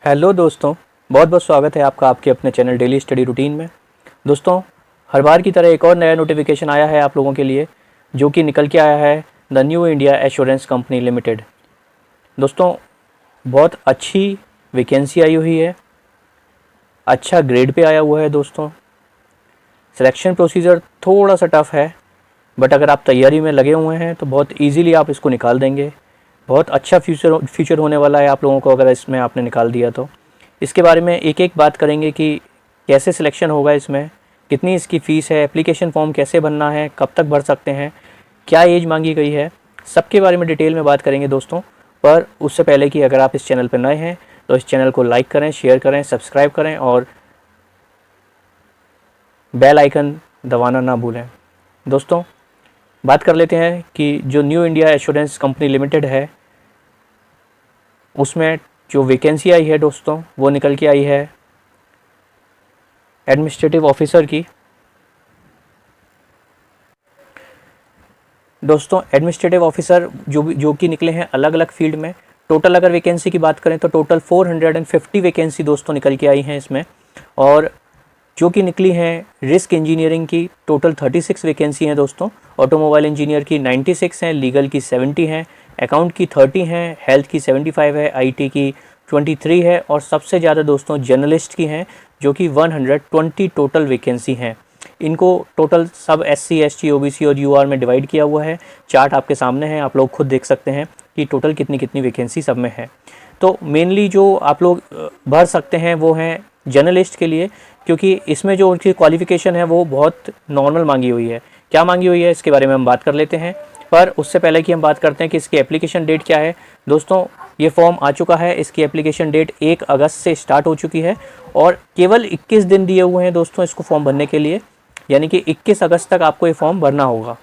Hello दोस्तों, बहुत बहुत स्वागत है आपका आपके अपने चैनल डेली स्टडी रूटीन में। दोस्तों, हर बार की तरह एक और नया नोटिफिकेशन आया है आप लोगों के लिए, जो कि निकल के आया है the new India assurance company limited. दोस्तों, बहुत अच्छी वैकेंसी आई हुई है, अच्छा ग्रेड पे आया हुआ है। दोस्तों, सिलेक्शन प्रोसीजर थोड़ा सा टफ़ है, बट अगर आप तैयारी में लगे हुए हैं तो बहुत ईजीली आप इसको निकाल देंगे। बहुत अच्छा फ्यूचर होने वाला है आप लोगों को अगर इसमें आपने निकाल दिया तो। इसके बारे में एक एक बात करेंगे कि कैसे सिलेक्शन होगा, इसमें कितनी इसकी फ़ीस है, एप्लीकेशन फॉर्म कैसे भरना है, कब तक भर सकते हैं, क्या एज मांगी गई है, सबके बारे में डिटेल में बात करेंगे दोस्तों। पर उससे पहले कि अगर आप इस चैनल पर नए हैं तो इस चैनल को लाइक करें, शेयर करें, सब्सक्राइब करें और बेल आइकन दबाना ना भूलें। दोस्तों, बात कर लेते हैं कि जो new India assurance company limited है उसमें जो वैकेंसी आई है दोस्तों, वो निकल के आई है एडमिनिस्ट्रेटिव ऑफिसर की। दोस्तों, एडमिनिस्ट्रेटिव ऑफिसर जो कि निकले हैं अलग अलग फील्ड में। टोटल अगर वैकेंसी की बात करें तो टोटल 450 वैकेंसी दोस्तों निकल के आई हैं इसमें, और जो कि निकली हैं रिस्क इंजीनियरिंग की टोटल 36 वैकेंसी हैं दोस्तों। ऑटोमोबाइल इंजीनियर की 96 हैं, लीगल की 70 हैं, अकाउंट की 30 हैं, हेल्थ की 75 है, आईटी की 23 है और सबसे ज़्यादा दोस्तों जर्नलिस्ट की हैं, जो कि 120 टोटल वैकेंसी हैं। इनको टोटल सब SC ST OBC और UR में डिवाइड किया हुआ है। चार्ट आपके सामने है, आप लोग खुद देख सकते हैं कि टोटल कितनी कितनी वैकेंसी सब में है। तो मेनली जो आप लोग भर सकते हैं वो हैं जर्नलिस्ट के लिए, क्योंकि इसमें जो उनकी क्वालिफ़िकेशन है वो बहुत नॉर्मल मांगी हुई है। क्या मांगी हुई है इसके बारे में हम बात कर लेते हैं, पर उससे पहले कि हम बात करते हैं कि इसकी एप्लीकेशन डेट क्या है। दोस्तों, ये फॉर्म आ चुका है, इसकी एप्लीकेशन डेट 1 अगस्त से स्टार्ट हो चुकी है और केवल 21 दिन दिए हुए हैं दोस्तों इसको फॉर्म भरने के लिए, यानी कि 21 अगस्त तक आपको ये फॉर्म भरना होगा।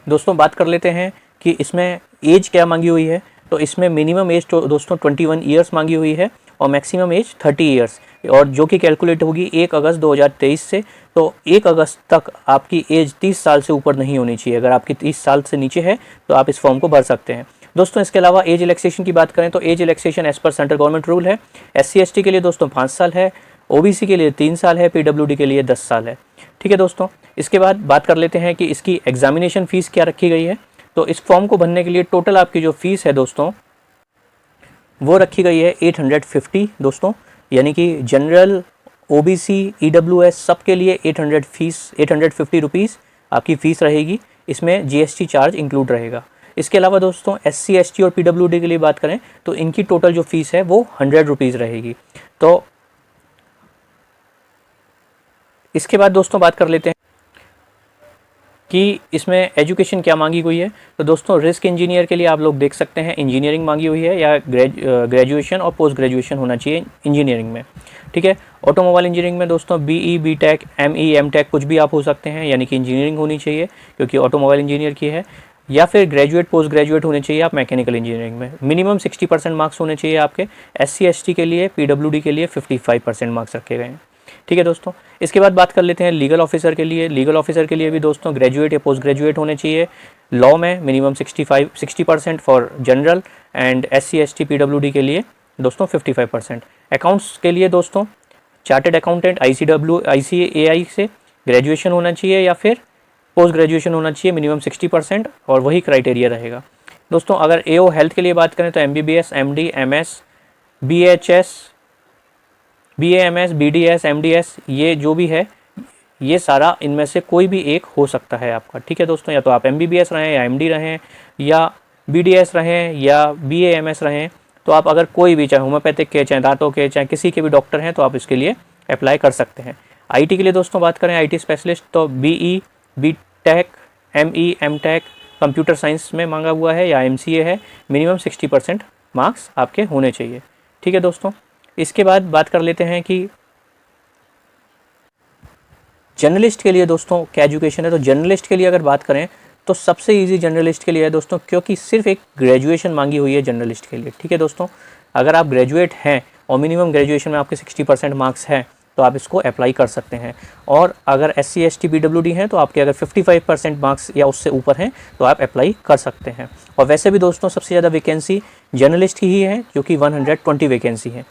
दोस्तों, बात कर लेते हैं कि इसमें एज क्या मांगी हुई है। तो इसमें मिनिमम एज तो दोस्तों 21 ईयर्स मांगी हुई है और मैक्सिमम एज 30 ईयर्स, और जो कि कैलकुलेट होगी 1 अगस्त 2023 से। तो 1 अगस्त तक आपकी एज 30 साल से ऊपर नहीं होनी चाहिए। अगर आपकी 30 साल से नीचे है तो आप इस फॉर्म को भर सकते हैं। दोस्तों, इसके अलावा एज रिलैक्सेशन की बात करें तो एज रिलैक्सेशन एज पर सेंट्रल गवर्नमेंट रूल है। SC ST के लिए दोस्तों 5 साल है, OBC के लिए 3 साल है, PWD के लिए 10 साल है। ठीक है दोस्तों, इसके बाद बात कर लेते हैं कि इसकी एग्जामिनेशन फ़ीस क्या रखी गई है। तो इस फॉर्म को भरने के लिए टोटल आपकी जो फ़ीस है दोस्तों वो रखी गई है 850 दोस्तों, यानी कि जनरल, OBC, EWS सब के लिए 850 रुपीज़ आपकी फ़ीस रहेगी। इसमें GST चार्ज इंक्लूड रहेगा। इसके अलावा दोस्तों SC ST और PWD के लिए बात करें तो इनकी टोटल जो फ़ीस है वो 100 रुपीज़ रहेगी। तो इसके बाद दोस्तों बात कर लेते हैं कि इसमें एजुकेशन क्या मांगी हुई है। तो दोस्तों, रिस्क इंजीनियर के लिए आप लोग देख सकते हैं इंजीनियरिंग मांगी हुई है या ग्रेजुएशन और पोस्ट ग्रेजुएशन होना चाहिए इंजीनियरिंग में। ठीक है। ऑटोमोबाइल इंजीनियरिंग में दोस्तों BE BTech ME MTech कुछ भी आप हो सकते हैं, यानी कि इंजीनियरिंग होनी चाहिए क्योंकि ऑटोमोबाइल इंजीनियर की है, या फिर ग्रेजुएट पोस्ट ग्रेजुएट होने चाहिए आप मैकेनिकल इंजीनियरिंग में। मिनिमम 60% मार्क्स होने चाहिए आपके। SC ST के लिए, PWD के लिए 55% मार्क्स रखे गए हैं। ठीक है दोस्तों, इसके बाद बात कर लेते हैं लीगल ऑफिसर के लिए। लीगल ऑफिसर के लिए भी दोस्तों ग्रेजुएट या पोस्ट ग्रेजुएट होने चाहिए। लॉ में minimum 60% for general and SC ST PWD के लिए दोस्तों 55%। अकाउंट्स के लिए दोस्तों चार्टेड अकाउंटेंट ICW ICAI से ग्रेजुएशन होना चाहिए या फिर पोस्ट ग्रेजुएशन होना चाहिए, मिनिमम 60%, और वही क्राइटेरिया रहेगा। दोस्तों, अगर AO हेल्थ के लिए बात करें तो MBBS MD MS BHS BAMS BDS MDS ये जो भी है, ये सारा इनमें से कोई भी एक हो सकता है आपका। ठीक है दोस्तों, या तो आप MBBS रहें या MD रहें या BDS रहें या BAMS रहें, तो आप अगर कोई भी, चाहे होम्योपैथिक के, चाहे दांतों के, चाहे किसी के भी डॉक्टर हैं, तो आप इसके लिए अप्लाई कर सकते हैं। IT के लिए दोस्तों बात करें IT स्पेशलिस्ट तो BE BTech ME MTech computer science में मांगा हुआ है या MCA है। मिनिमम 60% मार्क्स आपके होने चाहिए। ठीक है दोस्तों, इसके बाद बात कर लेते हैं कि जर्नलिस्ट के लिए दोस्तों क्या एजुकेशन है। तो जर्नलिस्ट के लिए अगर बात करें तो सबसे इजी जर्नलिस्ट के लिए है दोस्तों, क्योंकि सिर्फ एक ग्रेजुएशन मांगी हुई है जर्नलिस्ट के लिए। ठीक है दोस्तों, अगर आप ग्रेजुएट हैं और मिनिमम ग्रेजुएशन में आपके 60% मार्क्स हैं तो आप इसको अप्लाई कर सकते हैं, और अगर SC ST PWD हैं तो आपके अगर 55% मार्क्स या उससे ऊपर हैं तो आप अप्लाई कर सकते हैं। और वैसे भी दोस्तों सबसे ज़्यादा वैकेंसी जर्नलिस्ट की ही है, जो कि 120 वैकेंसी है।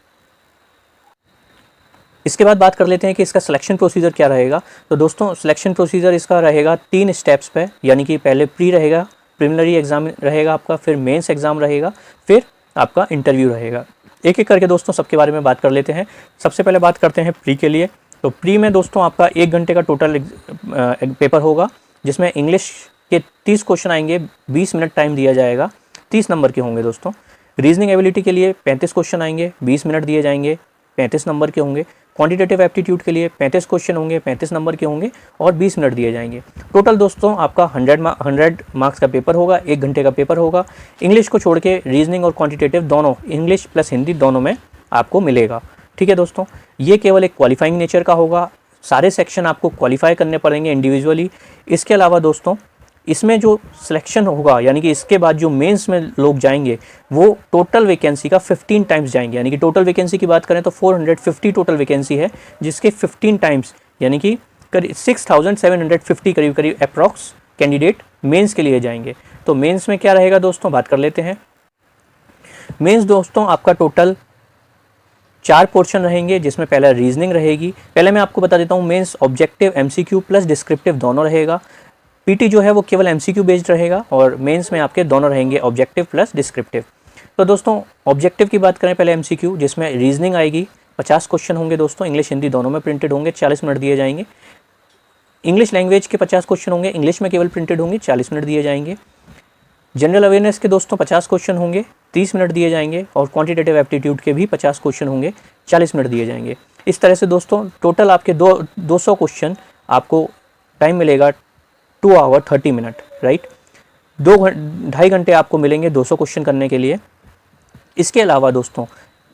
इसके बाद बात कर लेते हैं कि इसका सिलेक्शन प्रोसीजर क्या रहेगा। तो दोस्तों सिलेक्शन प्रोसीजर इसका रहेगा 3 स्टेप्स पे, यानी कि पहले प्री रहेगा, प्रिलिमिनरी एग्जाम रहेगा आपका, फिर मेंस एग्ज़ाम रहेगा, फिर आपका इंटरव्यू रहेगा। एक एक करके दोस्तों सबके बारे में बात कर लेते हैं। सबसे पहले बात करते हैं प्री के लिए। तो प्री में दोस्तों आपका 1 घंटे का टोटल पेपर होगा, जिसमें इंग्लिश के 30 क्वेश्चन आएंगे, 20 मिनट टाइम दिया जाएगा, 30 नंबर के होंगे दोस्तों। रीजनिंग एबिलिटी के लिए 35 क्वेश्चन आएंगे, 20 मिनट दिए जाएंगे, 35 नंबर के होंगे। क्वांटिटेटिव एप्टीट्यूड के लिए 35 क्वेश्चन होंगे, 35 नंबर के होंगे और 20 मिनट दिए जाएंगे। टोटल दोस्तों आपका 100 मार्क्स का पेपर होगा, 1 घंटे का पेपर होगा। इंग्लिश को छोड़ के रीजनिंग और क्वांटिटेटिव दोनों, इंग्लिश प्लस हिंदी दोनों में आपको मिलेगा। ठीक है दोस्तों, ये केवल एक क्वालिफाइंग नेचर का होगा, सारे सेक्शन आपको क्वालिफाई करने पड़ेंगे इंडिविजुअली। इसके अलावा दोस्तों इसमें जो सिलेक्शन होगा, यानी कि इसके बाद जो मेंस में लोग जाएंगे वो टोटल वैकेंसी का 15 टाइम्स जाएंगे। यानी कि टोटल वैकेंसी की बात करें तो 450 टोटल वैकेंसी है, जिसके 15 टाइम्स यानी कि करीब 6750 करीब करीब अप्रॉक्स कैंडिडेट मेंस के लिए जाएंगे। तो मेंस में क्या रहेगा दोस्तों, बात कर लेते हैं। मेंस दोस्तों आपका टोटल 4 पोर्शन रहेंगे, जिसमें पहला रीजनिंग रहेगी। पहले मैं आपको बता देता हूँ, mains objective MCQ plus descriptive दोनों रहेगा। पीटी जो है वो केवल MCQ बेस्ड रहेगा और मेंस में आपके दोनों रहेंगे ऑब्जेक्टिव प्लस डिस्क्रिप्टिव। तो दोस्तों ऑब्जेक्टिव की बात करें पहले MCQ, जिसमें रीजनिंग आएगी, 50 क्वेश्चन होंगे दोस्तों, इंग्लिश हिंदी दोनों में प्रिंटेड होंगे, 40 मिनट दिए जाएंगे। इंग्लिश लैंग्वेज के 50 क्वेश्चन होंगे, इंग्लिश में केवल प्रिंटेड होंगे, 40 मिनट दिए जाएंगे। जनरल अवेयरनेस के दोस्तों 50 क्वेश्चन होंगे, 30 मिनट दिए जाएंगे और क्वांटिटेटिव एप्टीट्यूड के भी 50 क्वेश्चन होंगे, 40 मिनट दिए जाएंगे। इस तरह से दोस्तों टोटल आपके 200 क्वेश्चन आपको टाइम मिलेगा 2 आवर 30 मिनट, राइट। 2.5 घंटे आपको मिलेंगे 200 क्वेश्चन करने के लिए। इसके अलावा दोस्तों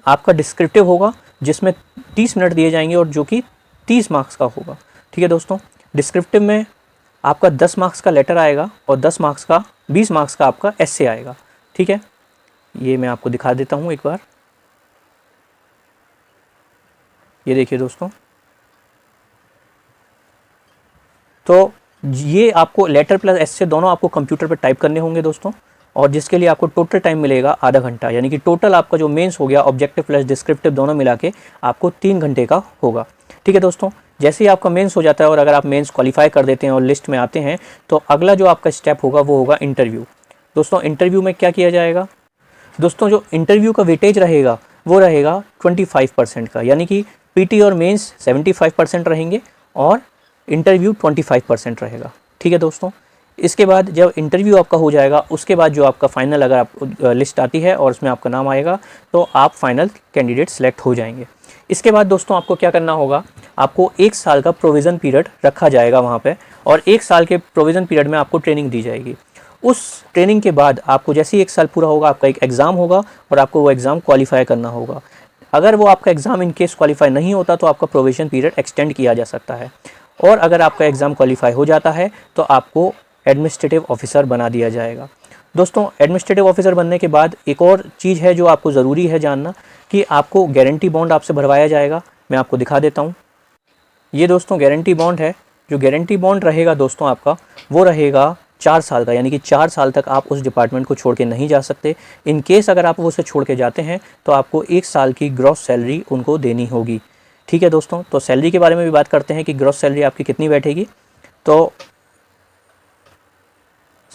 आपका डिस्क्रिप्टिव होगा, जिसमें 30 मिनट दिए जाएंगे और जो कि 30 मार्क्स का होगा। ठीक है दोस्तों, डिस्क्रिप्टिव में आपका 10 मार्क्स का लेटर आएगा और 20 मार्क्स का आपका एस्से आएगा। ठीक है, ये मैं आपको दिखा देता हूँ एक बार। ये देखिए दोस्तों, तो ये आपको लेटर प्लस एस्से दोनों आपको कंप्यूटर पर टाइप करने होंगे दोस्तों, और जिसके लिए आपको टोटल टाइम मिलेगा आधा घंटा। यानी कि टोटल आपका जो मेंस हो गया ऑब्जेक्टिव प्लस डिस्क्रिप्टिव दोनों मिला के आपको 3 घंटे का होगा। ठीक है दोस्तों, जैसे ही आपका मेंस हो जाता है और अगर आप मेंस क्वालिफाई कर देते हैं और लिस्ट में आते हैं, तो अगला जो आपका स्टेप होगा वो होगा इंटरव्यू। दोस्तों इंटरव्यू में क्या किया जाएगा, दोस्तों जो इंटरव्यू का वेटेज रहेगा वो रहेगा 25% का, यानी कि पीटी और मेंस 75% रहेंगे और इंटरव्यू 25% रहेगा। ठीक है दोस्तों, इसके बाद जब इंटरव्यू आपका हो जाएगा, उसके बाद जो आपका फाइनल अगर आप लिस्ट आती है और उसमें आपका नाम आएगा तो आप फाइनल कैंडिडेट सेलेक्ट हो जाएंगे। इसके बाद दोस्तों आपको क्या करना होगा, आपको 1 साल का प्रोविज़न पीरियड रखा जाएगा वहाँ पे, और 1 साल के प्रोविज़न पीरियड में आपको ट्रेनिंग दी जाएगी। उस ट्रेनिंग के बाद आपको जैसे ही 1 साल पूरा होगा, आपका एक एग्ज़ाम होगा और आपको वो एग्ज़ाम क्वालिफाई करना होगा। अगर वो आपका एग्ज़ाम इन केस क्वालिफाई नहीं होता तो आपका प्रोविज़न पीरियड एक्सटेंड किया जा सकता है, और अगर आपका एग्ज़ाम क्वालिफाई हो जाता है तो आपको एडमिनिस्ट्रेटिव ऑफिसर बना दिया जाएगा। दोस्तों एडमिनिस्ट्रेटिव ऑफिसर बनने के बाद एक और चीज़ है जो आपको ज़रूरी है जानना, कि आपको गारंटी बॉन्ड आपसे भरवाया जाएगा। मैं आपको दिखा देता हूँ, ये दोस्तों गारंटी बॉन्ड है। जो गारंटी बॉन्ड रहेगा दोस्तों आपका, वो रहेगा 4 साल का, यानी कि 4 साल तक आप उस डिपार्टमेंट को छोड़ के नहीं जा सकते। इन केस अगर आप उसे छोड़ के जाते हैं तो आपको 1 साल की ग्रॉस सैलरी उनको देनी होगी। ठीक है दोस्तों, तो सैलरी के बारे में भी बात करते हैं कि ग्रॉस सैलरी आपकी कितनी बैठेगी। तो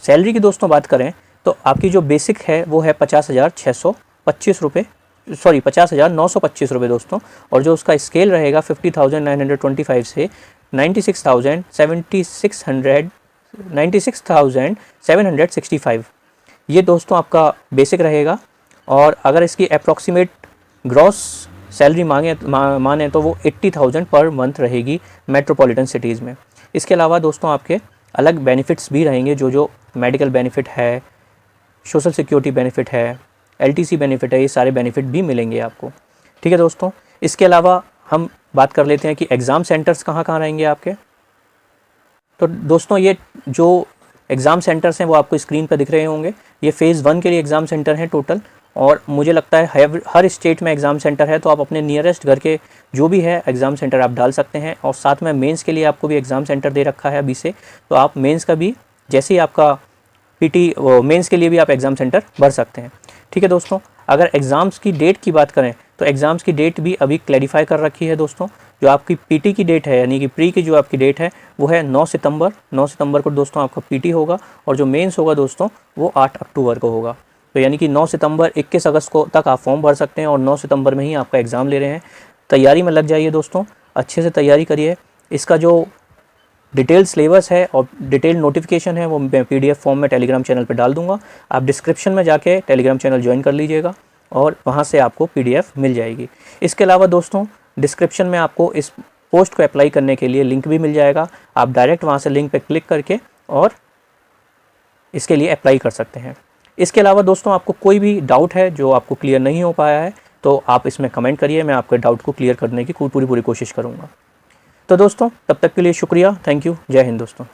सैलरी की दोस्तों बात करें तो आपकी जो बेसिक है वो है 50,625 रुपये, सॉरी 50,925 रुपये दोस्तों, और जो उसका स्केल रहेगा 50,925 से 96,765 ये दोस्तों आपका बेसिक रहेगा। और अगर इसकी अप्रॉक्सीमेट ग्रॉस सैलरी माने तो वो 80,000 पर मंथ रहेगी मेट्रोपॉलिटन सिटीज़ में। इसके अलावा दोस्तों आपके अलग बेनिफिट्स भी रहेंगे, जो मेडिकल बेनिफिट है, सोशल सिक्योरिटी बेनिफिट है, LTC बेनिफिट है, ये सारे बेनिफिट भी मिलेंगे आपको। ठीक है दोस्तों, इसके अलावा हम बात कर लेते हैं कि एग्ज़ाम सेंटर्स कहाँ कहाँ रहेंगे आपके। तो दोस्तों ये जो एग्ज़ाम सेंटर्स हैं वो आपको स्क्रीन पर दिख रहे होंगे। ये फ़ेज़ 1 के लिए एग्ज़ाम सेंटर हैं टोटल, और मुझे लगता है हर स्टेट में एग्ज़ाम सेंटर है, तो आप अपने नियरेस्ट घर के जो भी है एग्ज़ाम सेंटर आप डाल सकते हैं। और साथ में मेंस के लिए आपको भी एग्ज़ाम सेंटर दे रखा है अभी से, तो आप मेंस का भी जैसे ही आपका पीटी मेंस के लिए भी आप एग्ज़ाम सेंटर भर सकते हैं। ठीक है दोस्तों, अगर एग्ज़ाम्स की डेट की बात करें तो एग्ज़ाम्स की डेट भी अभी क्लैरिफाई कर रखी है दोस्तों। जो आपकी पीटी की डेट है यानी कि प्री की जो आपकी डेट है वो है 9 सितंबर। 9 सितंबर को दोस्तों आपका पीटी होगा और जो मेंस होगा दोस्तों वो 8 अक्टूबर को होगा। तो यानी कि 9 सितंबर 21 अगस्त को तक आप फॉर्म भर सकते हैं और 9 सितंबर में ही आपका एग्ज़ाम ले रहे हैं। तैयारी में लग जाइए दोस्तों, अच्छे से तैयारी करिए। इसका जो डिटेल सिलेबस है और डिटेल नोटिफिकेशन है वो मैं पीडीएफ फॉर्म में टेलीग्राम चैनल पर डाल दूंगा। आप डिस्क्रिप्शन में जाके टेलीग्राम चैनल ज्वाइन कर लीजिएगा और वहाँ से आपको पीडीएफ मिल जाएगी। इसके अलावा दोस्तों डिस्क्रिप्शन में आपको इस पोस्ट को अप्लाई करने के लिए लिंक भी मिल जाएगा। आप डायरेक्ट वहाँ से लिंक पर क्लिक करके और इसके लिए अप्लाई कर सकते हैं। इसके अलावा दोस्तों आपको कोई भी डाउट है जो आपको क्लियर नहीं हो पाया है तो आप इसमें कमेंट करिए, मैं आपके डाउट को क्लियर करने की पूरी कोशिश करूँगा। तो दोस्तों तब तक के लिए शुक्रिया, थैंक यू, जय हिंद दोस्तों।